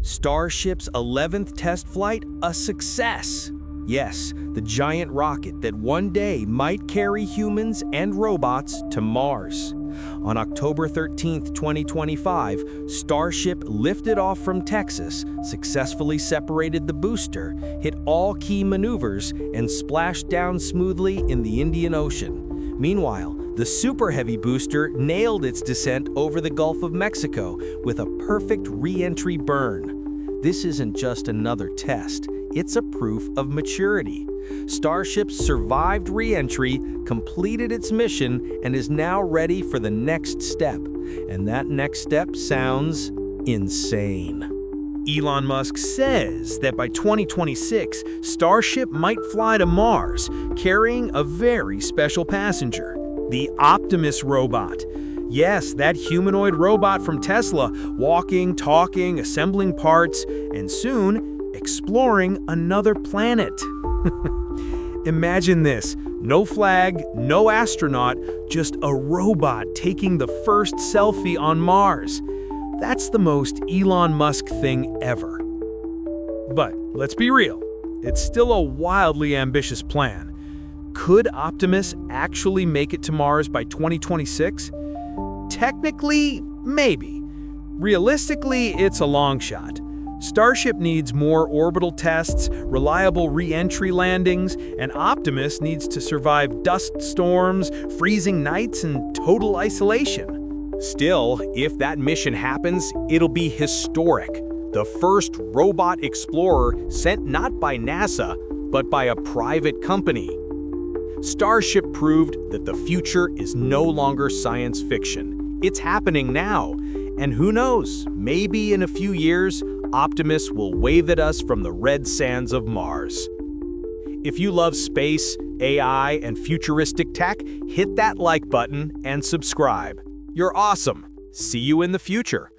Starship's 11th test flight a success. Yes, the giant rocket that one day might carry humans and robots to Mars. On October 13, 2025, Starship lifted off from Texas, successfully separated the booster, hit all key maneuvers, and splashed down smoothly in the Indian Ocean. Meanwhile, the Super Heavy booster nailed its descent over the Gulf of Mexico with a perfect re-entry burn. This isn't just another test, it's a proof of maturity. Starship survived re-entry, completed its mission, and is now ready for the next step. And that next step sounds insane. Elon Musk says that by 2026, Starship might fly to Mars, carrying a very special passenger, the Optimus robot. Yes, that humanoid robot from Tesla, walking, talking, assembling parts, and soon exploring another planet. Imagine this, no flag, no astronaut, just a robot taking the first selfie on Mars. That's the most Elon Musk thing ever. But let's be real, it's still a wildly ambitious plan. Could Optimus actually make it to Mars by 2026? Technically, maybe. Realistically, it's a long shot. Starship needs more orbital tests, reliable re-entry landings, and Optimus needs to survive dust storms, freezing nights, and total isolation. Still, if that mission happens, it'll be historic. The first robot explorer sent not by NASA, but by a private company. Starship proved that the future is no longer science fiction. It's happening now. And who knows, maybe in a few years, Optimus will wave at us from the red sands of Mars. If you love space, AI, and futuristic tech, hit that like button and subscribe. You're awesome. See you in the future.